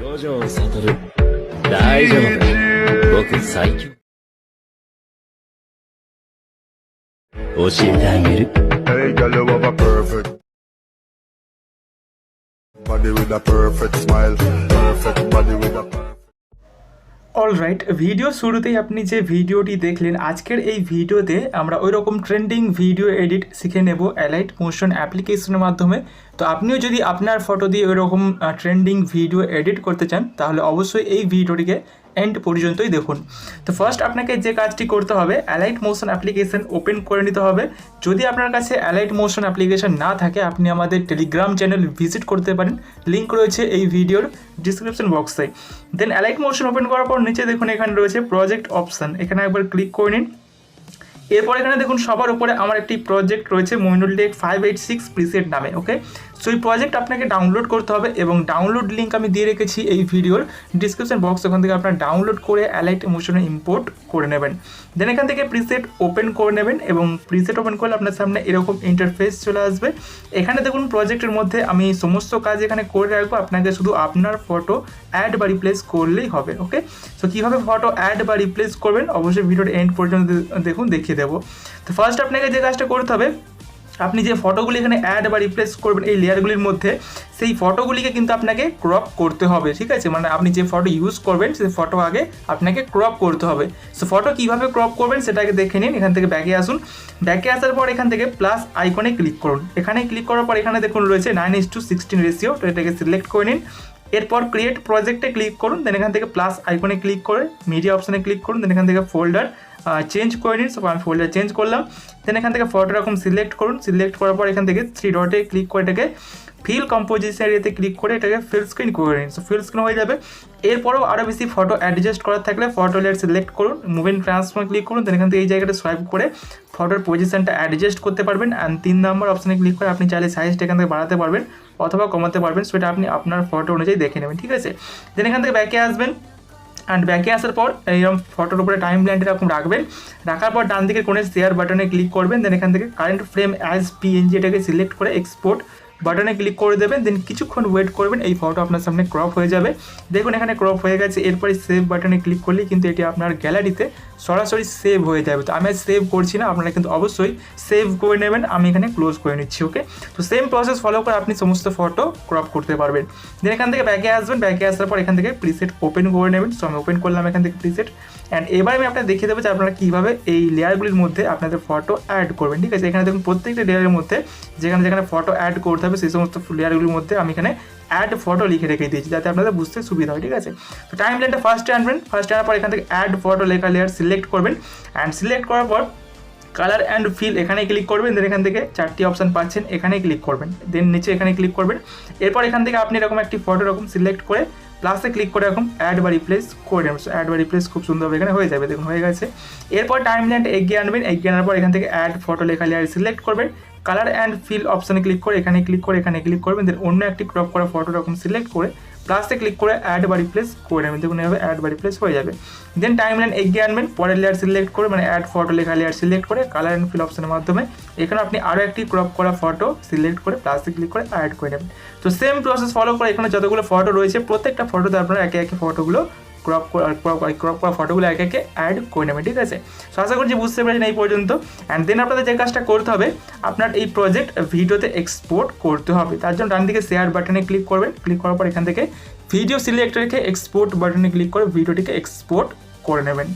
Gojo Satoru 大丈夫だ僕最強教えてあげる Hey girl, you have a perfect body with a perfect smile. Perfect body with a perfect alright, video শুরুতেই আপনি যে ভিডিওটি দেখলেন, আজকের এই ভিডিওতে আমরা ওই রকম ট্রেন্ডিং ভিডিও এডিট শিখে নেব অ্যালাইট মোশন অ্যাপ্লিকেশনের মাধ্যমে। তো আপনিও যদি আপনার ফটো দিয়ে ওই রকম ট্রেন্ডিং ভিডিও এডিট করতে চান তাহলে অবশ্যই এই ভিডিওটিকে এন্ড পর্যন্তই দেখুন। তো ফার্স্ট আপনাকে যে কাজটি করতে হবে, অ্যালাইট মোশন অ্যাপ্লিকেশন ওপেন করে নিতে হবে। যদি আপনার কাছে অ্যালাইট মোশন অ্যাপ্লিকেশন না থাকে আপনি আমাদের টেলিগ্রাম চ্যানেল ভিজিট করতে পারেন, লিঙ্ক রয়েছে এই ভিডিওর ডিসক্রিপশন বক্সে। দেন অ্যালাইট মোশন ওপেন করার পর নিচে দেখুন এখানে রয়েছে প্রজেক্ট অপশান, এখানে একবার ক্লিক করে নিন। এরপর এখানে দেখুন সবার উপরে আমার একটি প্রজেক্ট রয়েছে মইনুল টেক 586 প্রিসেট নামে। ওকে, সো এই প্রজেক্ট আপনাকে ডাউনলোড করতে হবে এবং ডাউনলোড লিঙ্ক আমি দিয়ে রেখেছি এই ভিডিওর ডিসক্রিপশন বক্স, ওখান থেকে আপনারা ডাউনলোড করে অ্যালাইট মোশনে ইম্পোর্ট করে নেবেন। দেন এখান থেকে প্রিসেট ওপেন করে নেবেন এবং প্রিসেট ওপেন করলে আপনার সামনে এরকম ইন্টারফেস চলে আসবে। এখানে দেখুন প্রজেক্টের মধ্যে আমি সমস্ত কাজ এখানে করে রাখবো, আপনাকে শুধু আপনার ফটো অ্যাড বা রিপ্লেস করলেই হবে। ওকে, সো কীভাবে ফটো অ্যাড বা রিপ্লেস করবেন অবশ্যই ভিডিওর এন্ড পর্যন্ত দেখুন, দেখিয়ে দেবো। তো ফার্স্ট আপনাকে যে কাজটা করতে হবে, আপনি যে ফটোগুলি এখানে অ্যাড বা রিপ্লেস করবেন এই লেয়ারগুলির মধ্যে, সেই ফটোগুলিকে কিন্তু আপনাকে ক্রপ করতে হবে। ঠিক আছে, মানে আপনি যে ফটো ইউজ করবেন সেই ফটো আগে আপনাকে ক্রপ করতে হবে। সো ফটো কীভাবে ক্রপ করবেন সেটাকে দেখে নিন। এখান থেকে ব্যাকে আসুন, ব্যাকে আসার পর এখান থেকে প্লাস আইকনে ক্লিক করুন। এখানে ক্লিক করার পর এখানে দেখুন রয়েছে 9:16 রেশিও, তো এটাকে সিলেক্ট করে নিন। এরপর ক্রিয়েট প্রজেক্টে ক্লিক করুন, দেন এখান থেকে প্লাস আইকনে ক্লিক করে মিডিয়া অপশানে ক্লিক করুন, দেন এখান থেকে ফোল্ডার চেঞ্জ করে নিন। সো আমি ফোল্ডার চেঞ্জ করলাম। দেন এখান থেকে ফটো এরকম সিলেক্ট করুন, সিলেক্ট করার পর এখান থেকে 3 ডটে ক্লিক করে এটাকে ফিল কম্পোজিশন এরিয়াতে ক্লিক করে এটাকে ফিল স্ক্রিন করে নিন। সো ফিল স্ক্রিন হয়ে যাবে। এরপরেও আরও বেশি ফটো অ্যাডজাস্ট করার থাকলে ফটো লেয়ার সিলেক্ট করুন, মুভ ইন ট্রান্সফর্ম ক্লিক করুন, দেন এখান থেকে এই জায়গাটা সোয়াইপ করে ফটোর পজিশনটা অ্যাডজাস্ট করতে পারবেন। অ্যান্ড 3 নম্বর অপশানে ক্লিক করে আপনি চাইলে সাইজটা এখান থেকে বাড়াতে পারবেন অথবা কমাতে পারবেন, সেটা আপনি আপনার ফটো অনুযায়ী দেখে নেবেন। ঠিক আছে, দেন এখান থেকে ব্যাকে আসবেন। অ্যান্ড ব্যাকে আসার পর এইরকম ফটোর উপরে টাইম লাইনটা এরকম রাখবেন, রাখার পর ডান দিকে কোণে শেয়ার বাটনে ক্লিক করবেন। দেন এখান থেকে কারেন্ট ফ্রেম অ্যাজ পিএনজি এটাকে সিলেক্ট করে এক্সপোর্ট বাটনে ক্লিক করে দেবেন। দেন কিছুক্ষণ ওয়েট করবেন, এই ফটো আপনার সামনে ক্রপ হয়ে যাবে। দেখুন এখানে ক্রপ হয়ে গেছে। এরপরে সেভ বাটনে ক্লিক করলেই কিন্তু এটি আপনার গ্যালারিতে সরাসরি সেভ হয়ে যাবে। তো আমি আর সেভ করছি না, আপনারা কিন্তু অবশ্যই সেভ করে নেবেন। আমি এখানে ক্লোজ করে নিচ্ছি। ওকে, তো সেম প্রসেস ফলো করে আপনি সমস্ত ফটো ক্রপ করতে পারবেন। দেন এখান থেকে ব্যাকে আসবেন, ব্যাকে আসার পর এখান থেকে প্রিসেট ওপেন করে নেবেন। সো আমি ওপেন করলাম এখান থেকে প্রিসেট। অ্যান্ড এবার আমি আপনাকে দেখিয়ে দেবো যে আপনারা কীভাবে এই লেয়ারগুলির মধ্যে আপনাদের ফটো অ্যাড করবেন। ঠিক আছে, এখানে দেখুন প্রত্যেকটা লেয়ারের মধ্যে যেখানে যেখানে ফটো অ্যাড করতে হবে সেই সমস্ত লেয়ারগুলির মধ্যে আমি এখানে অ্যাড ফটো লিখে রেখে দিয়েছি যাতে আপনাদের বুঝতে সুবিধা হয়। ঠিক আছে, তো টাইম লাইনটা ফার্স্টে আনবেন, ফার্স্টে আনার পর এখান থেকে অ্যাড ফটো লেখা লেয়ার সিলেক্ট করবেন। অ্যান্ড সিলেক্ট করার পর কালার অ্যান্ড ফিল এখানে ক্লিক করবেন। দেন এখান থেকে 4টি অপশান পাচ্ছেন, এখানে ক্লিক করবেন। দেন নিচে এখানে ক্লিক করবেন। এরপর এখান থেকে আপনি এরকম একটি ফটো এরকম সিলেক্ট করে প্লাসে ক্লিক করে এরকম অ্যাড বা রিপ্লেস করে নেবেন। অ্যাড বা রিপ্লেস খুব সুন্দরভাবে এখানে হয়ে যাবে, দেখুন হয়ে গেছে। এরপর টাইম লাইনটা এগিয়ে আনবেন, এগিয়ে আনার পর এখান থেকে অ্যাড ফটো লেখা লেয়ার সিলেক্ট করবেন, কালার অ্যান্ড ফিল অপশানে ক্লিক করে এখানে ক্লিক করবেন। দেন অন্য একটি ক্রপ করা ফটো এরকম সিলেক্ট করে প্লাসে ক্লিক করে অ্যাড বা রিপ্লেস করে নেবেন, দেখুন এভাবে অ্যাড বা রিপ্লেস হয়ে যাবে। দেন টাইম লাইন এগিয়ে আনবেন, পরের লেয়ার সিলেক্ট করে মানে অ্যাড ফটো লেখা লেয়ার সিলেক্ট করে কালার অ্যান্ড ফিল অপশানের মাধ্যমে এখানে আপনি আরও একটি ক্রপ করা ফটো সিলেক্ট করে প্লাসে ক্লিক করে অ্যাড করে নেবেন। তো সেম প্রসেস ফলো করে এখানে যতগুলো ফটো রয়েছে প্রত্যেকটা ফটোতে আপনারা একে একে ফটোগুলো ক্রপ করা ফটোগুলো একে একে অ্যাড করে নেবেন। ঠিক আছে, সো আশা করছি বুঝতে পেরেছেন এই পর্যন্ত। অ্যান্ড দেন আপনাদের যে কাজটা করতে হবে, আপনার এই প্রজেক্ট ভিডিওতে এক্সপোর্ট করতে হবে। তার জন্য ডান দিকে শেয়ার বাটনে ক্লিক করবেন, ক্লিক করার পর এখান থেকে ভিডিও সিলেক্ট রেখে এক্সপোর্ট বাটনে ক্লিক করে ভিডিওটিকে এক্সপোর্ট করে নেবেন।